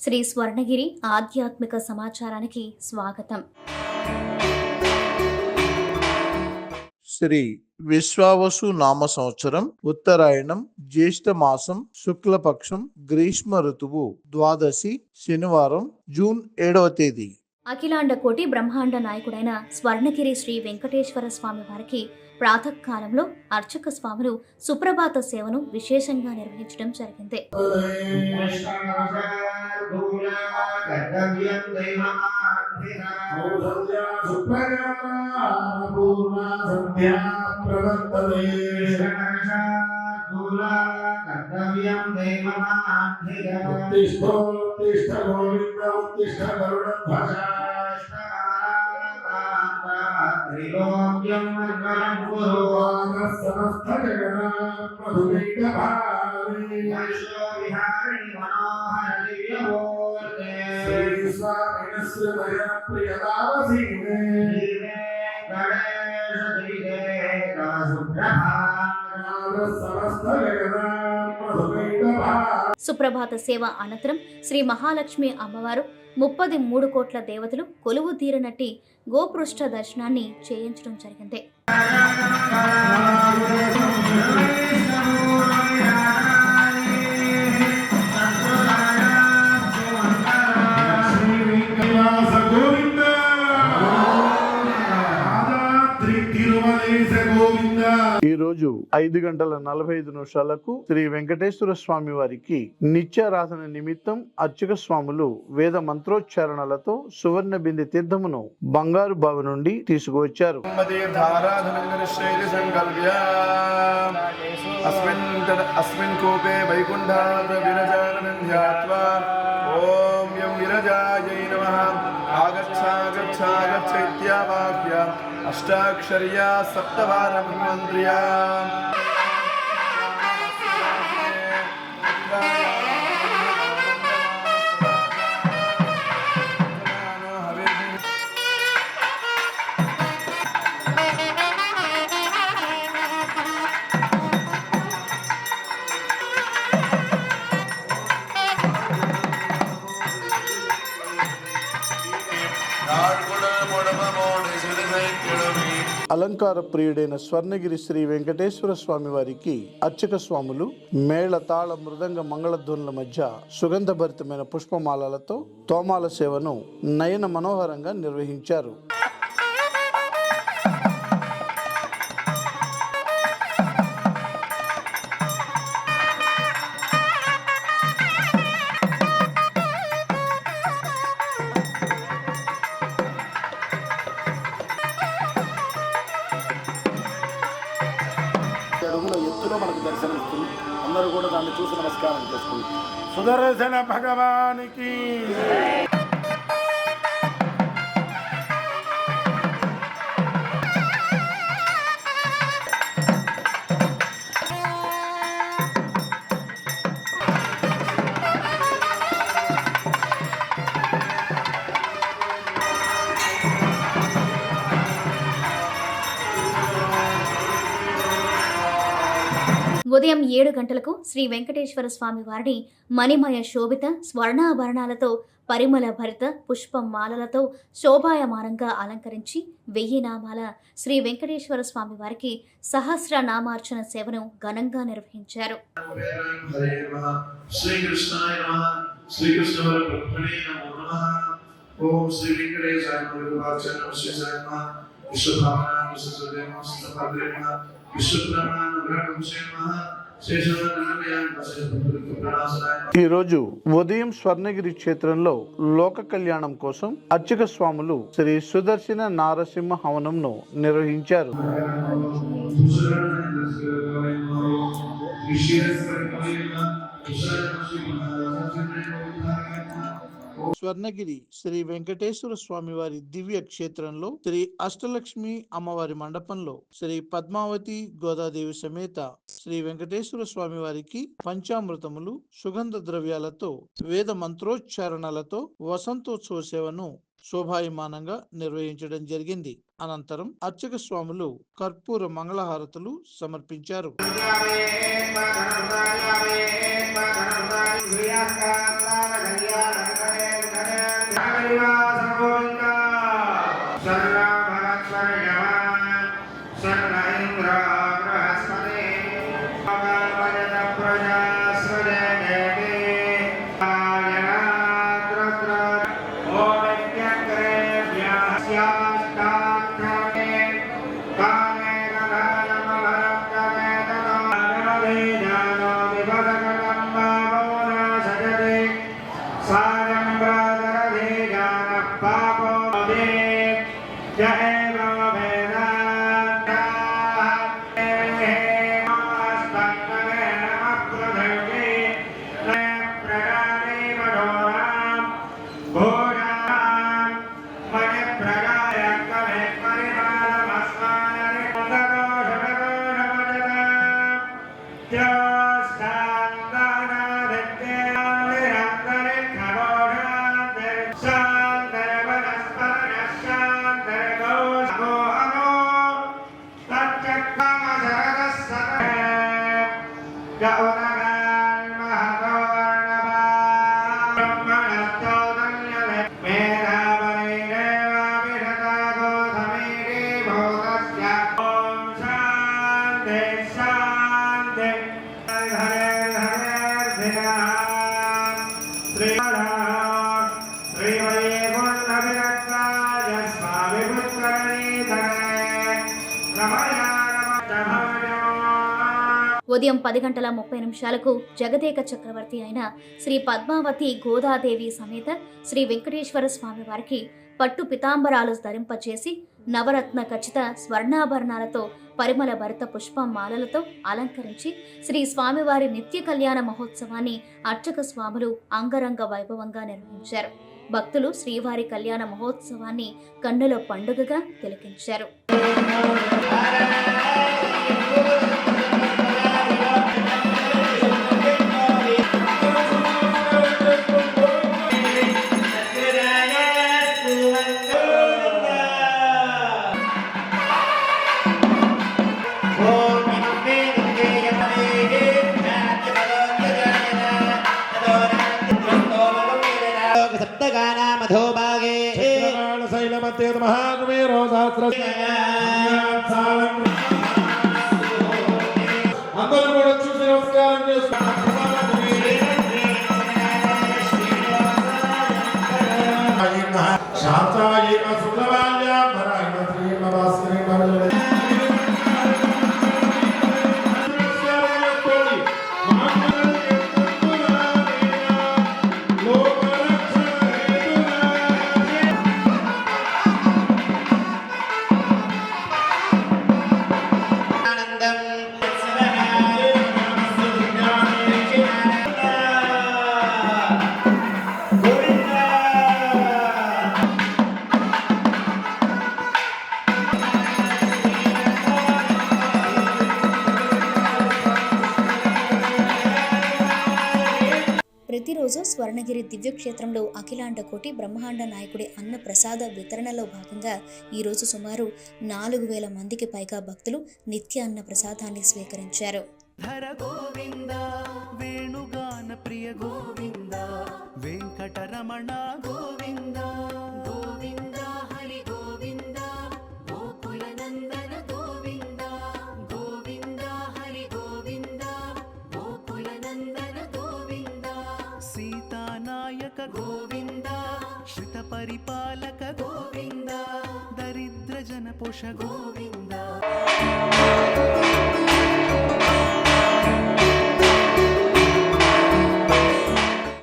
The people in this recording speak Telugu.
శ్రీ స్వర్ణగిరి ఆధ్యాత్మిక సమాచారానికి స్వాగతం. శ్రీ విశ్వావసు నామ సంవత్సరం ఉత్తరాయణం జ్యేష్ఠ మాసం శుక్లపక్షం గ్రీష్మ ఋతువు ద్వాదశి శనివారం జూన్ 7వ తేదీ. అఖిలాండ కోటి బ్రహ్మాండ నాయకుడైన స్వర్ణగిరి శ్రీ వెంకటేశ్వర స్వామి వారికి ప్రాతకాలంలో అర్చక స్వాములు సుప్రభాత సేవను విశేషంగా నిర్వహించడం జరిగింది. సుప్రభాత సేవ అనంతరం శ్రీ మహాలక్ష్మి అమ్మవారు 33 కోట్ల దేవతలు కొలువు తీరనట్టి గోపృష్ఠ దర్శనాన్ని చేయించడం జరిగింది. ఈ రోజు 5:45 శ్రీ వెంకటేశ్వర స్వామి వారికి నిత్యారాధన నిమిత్తం అర్చక స్వాములు వేద మంత్రోచ్చారణలతో సువర్ణ బిందె తీర్థమును బంగారు బావి నుండి తీసుకువచ్చారు. అస్మిన్ కోపే వైకుంఠాద విరజాననం ధ్యాత్వా ఓం యం విరజాయై నమః ఆగచ్ఛాగచ్ఛాగచ్ఛైత్యావాక్య అష్టాక్షర్యా సప్తవారం మంత్ర్యా అలంకార ప్రియుడైన స్వర్ణగిరి శ్రీ వెంకటేశ్వర స్వామి వారికి అర్చక స్వాములు మేళ తాళ మృదంగ మంగళధ్వనుల మధ్య సుగంధభరితమైన పుష్పమాలలతో తోమాల సేవను నయన మనోహరంగా నిర్వహించారు. ఎత్తులో మనకు దర్శనం ఇస్తుంది. అందరూ కూడా దాన్ని చూసి నమస్కారం చేసుకుంటారు. సుదర్శన భగవానికి ఉదయం 7 గంటలకు శ్రీ వెంకటేశ్వర స్వామి వారిని మణిమయ శోభిత స్వర్ణాభరణాలతో పరిమళ భరిత పుష్పమాలలతో శోభాయమానంగా అలంకరించి 1000 నామాల శ్రీ వెంకటేశ్వర స్వామి వారికి సహస్రనామార్చన సేవను ఘనంగా నిర్వహించారు. ఈ రోజు ఉదయం స్వర్ణగిరి క్షేత్రంలో లోక కళ్యాణం కోసం అర్చక స్వాములు శ్రీ సుదర్శన నారసింహ హవనంను నిర్వహించారు. స్వర్ణగిరి శ్రీ వెంకటేశ్వర స్వామి వారి దివ్య క్షేత్రంలో శ్రీ అష్టలక్ష్మి అమ్మవారి మండపంలో శ్రీ పద్మావతి గోదాదేవి సమేత శ్రీ వెంకటేశ్వర స్వామి వారికి పంచామృతములు సుగంధ ద్రవ్యాలతో వేద మంత్రోచ్చారణలతో వసంతోత్సవ సేవను శోభాయమానంగా నిర్వహించడం జరిగింది. అనంతరం అర్చక స్వాములు కర్పూర మంగళహారతులు సమర్పించారు. ఉదయం 10:30 జగదేక చక్రవర్తి అయిన శ్రీ పద్మావతి గోదాదేవి సమేత శ్రీ వెంకటేశ్వర స్వామి వారికి పట్టు పితాంబరాలు ధరింపచేసి నవరత్న ఖచ్చిత స్వర్ణాభరణాలతో పరిమళ భరిత పుష్పమాలలతో అలంకరించి శ్రీ స్వామివారి నిత్య కళ్యాణ మహోత్సవాన్ని అర్చక స్వాములు అంగరంగ వైభవంగా నిర్వహించారు. భక్తులు శ్రీవారి కళ్యాణ మహోత్సవాన్ని కన్నుల పండుగగా తిలకించారు. అందరూ కూడా చూసి నమస్కారం చేస్తున్నారు. ప్రతిరోజు స్వర్ణగిరి దివ్యక్షేత్రంలో అఖిలాండ కోటి బ్రహ్మాండ నాయకుడి అన్న ప్రసాద వితరణలో భాగంగా ఈరోజు సుమారు 4,000 మందికి పైగా భక్తులు నిత్య అన్న ప్రసాదాన్ని స్వీకరించారు. ధర గోవింద వేణుగాన ప్రియ గోవింద వెంకటరమణ గోవింద గోవింద హరి గోవింద గోకుల నందన గోవింద గోవింద హరి గోవింద గోకుల నందన గోవింద సీతానాయక గోవింద శ్రిత పరిపాలక గోవింద దరిద్ర జన పోష గోవింద